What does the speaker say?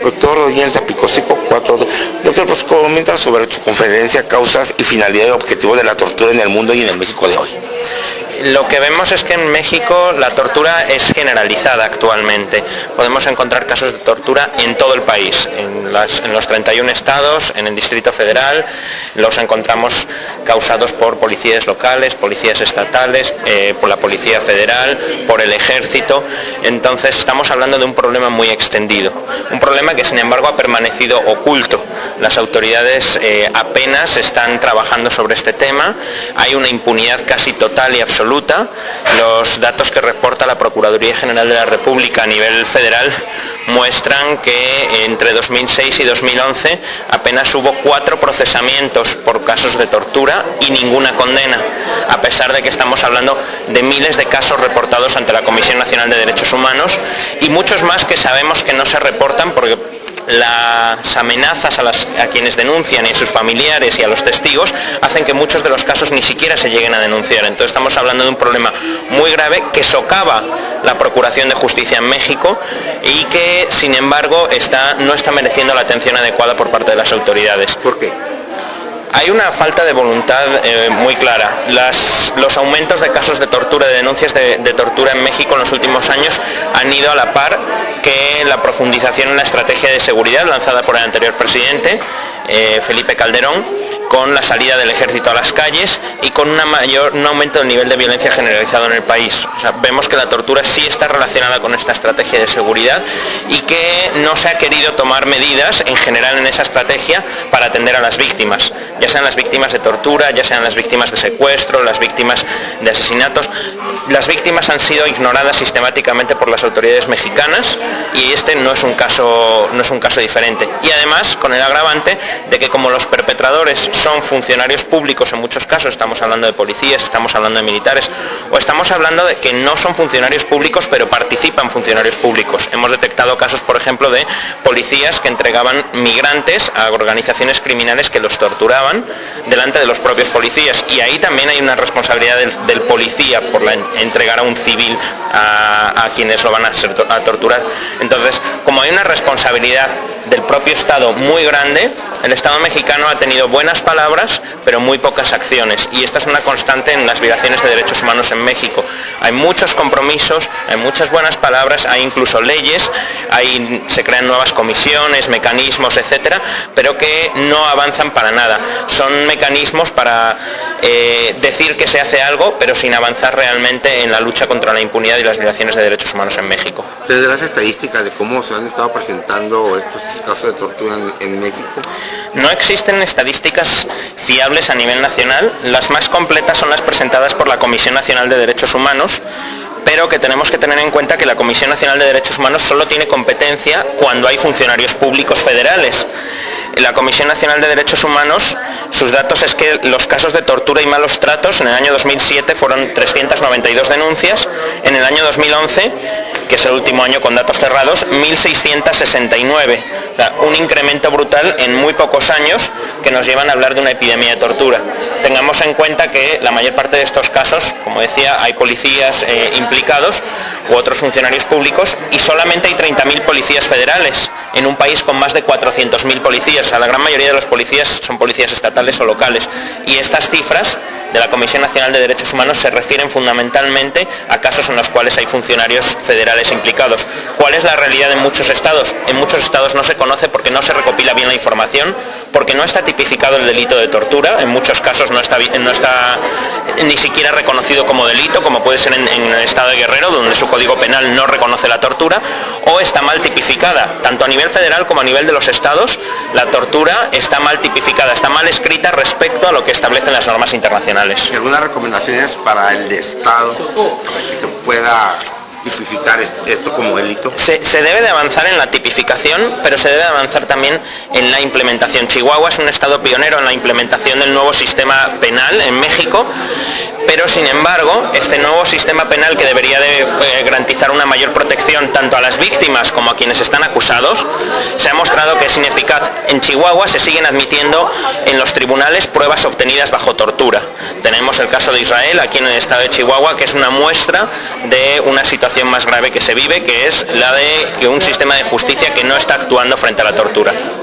Doctor Daniel Zapicosico, doctor, pues comenta sobre su conferencia, causas y finalidad y objetivo de la tortura en el mundo y en el México de hoy. Lo que vemos es que en México la tortura es generalizada actualmente. Podemos encontrar casos de tortura en todo el país, en los 31 estados, en el Distrito Federal. Los encontramos causados por policías locales, policías estatales, por la Policía Federal, por el Ejército. Entonces estamos hablando de un problema muy extendido. Un problema que sin embargo ha permanecido oculto. Las autoridades apenas están trabajando sobre este tema. Hay una impunidad casi total y absoluta. Los datos que reporta la Procuraduría General de la República a nivel federal muestran que entre 2006 y 2011 apenas hubo 4 procesamientos por casos de tortura y ninguna condena, a pesar de que estamos hablando de miles de casos reportados ante la Comisión Nacional de Derechos Humanos y muchos más que sabemos que no se reportan porque las amenazas a quienes denuncian y a sus familiares y a los testigos hacen que muchos de los casos ni siquiera se lleguen a denunciar. Entonces estamos hablando de un problema muy grave que socava la Procuración de Justicia en México y que sin embargo no está mereciendo la atención adecuada por parte de las autoridades. ¿Por qué? Hay una falta de voluntad muy clara. Los aumentos de casos de tortura, de denuncias de tortura en México en los últimos años han ido a la par que la profundización en la estrategia de seguridad lanzada por el anterior presidente, Felipe Calderón, con la salida del ejército a las calles y con un aumento del nivel de violencia generalizado en el país. O sea, vemos que la tortura sí está relacionada con esta estrategia de seguridad y que no se ha querido tomar medidas en general en esa estrategia para atender a las víctimas, ya sean las víctimas de tortura, ya sean las víctimas de secuestro, las víctimas de asesinatos. Las víctimas han sido ignoradas sistemáticamente por las autoridades mexicanas y este no es un caso diferente. Y además con el agravante de que como los perpetradores son funcionarios públicos en muchos casos, estamos hablando de policías, estamos hablando de militares, o estamos hablando de que no son funcionarios públicos pero participan funcionarios públicos. Hemos detectado casos, por ejemplo, de policías que entregaban migrantes a organizaciones criminales que los torturaban delante de los propios policías y ahí también hay una responsabilidad del policía por entregar a un civil a quienes lo van a torturar. Entonces, como hay una responsabilidad del propio Estado muy grande, el Estado mexicano ha tenido buenas palabras pero muy pocas acciones y esta es una constante en las violaciones de derechos humanos en México. Hay muchos compromisos, hay muchas buenas palabras, hay incluso leyes, se crean nuevas comisiones, mecanismos, etcétera, pero que no avanzan para nada. Son mecanismos para decir que se hace algo pero sin avanzar realmente en la lucha contra la impunidad y las violaciones de derechos humanos en México. ¿Desde las estadísticas de cómo se han estado presentando estos casos de tortura en México? No existen estadísticas fiables a nivel nacional. Las más completas son las presentadas por la Comisión Nacional de Derechos Humanos, pero que tenemos que tener en cuenta que la Comisión Nacional de Derechos Humanos solo tiene competencia cuando hay funcionarios públicos federales. La Comisión Nacional de Derechos Humanos, sus datos es que los casos de tortura y malos tratos en el año 2007 fueron 392 denuncias, en el año 2011, que es el último año con datos cerrados, 1.669. O sea, un incremento brutal en muy pocos años que nos llevan a hablar de una epidemia de tortura. Tengamos en cuenta que la mayor parte de estos casos, como decía, hay policías implicados u otros funcionarios públicos y solamente hay 30.000 policías federales en un país con más de 400.000 policías. O sea, la gran mayoría de los policías son policías estatales o locales y estas cifras de la Comisión Nacional de Derechos Humanos se refieren fundamentalmente a casos en los cuales hay funcionarios federales implicados. ¿Cuál es la realidad en muchos estados? En muchos estados no se conoce porque no se recopila bien la información, porque no está tipificado el delito de tortura, en muchos casos no está ni siquiera reconocido como delito, como puede ser en el estado de Guerrero, donde su código penal no reconoce la tortura, o está mal tipificada, tanto a nivel federal como a nivel de los estados. La tortura está mal tipificada, está mal escrita respecto a lo que establecen las normas internacionales. ¿Y algunas recomendaciones para el Estado para que se pueda tipificar esto como delito? Se debe de avanzar en la tipificación, pero se debe de avanzar también en la implementación. Chihuahua es un estado pionero en la implementación del nuevo sistema penal en México, pero sin embargo, este nuevo sistema penal que debería de garantizar una mayor protección tanto a las víctimas como a quienes están acusados, se ha mostrado que es ineficaz. En Chihuahua se siguen admitiendo en los tribunales pruebas obtenidas bajo tortura. Tenemos el caso de Israel aquí en el estado de Chihuahua, que es una muestra de una situación más grave que se vive, que es la de que un sistema de justicia que no está actuando frente a la tortura.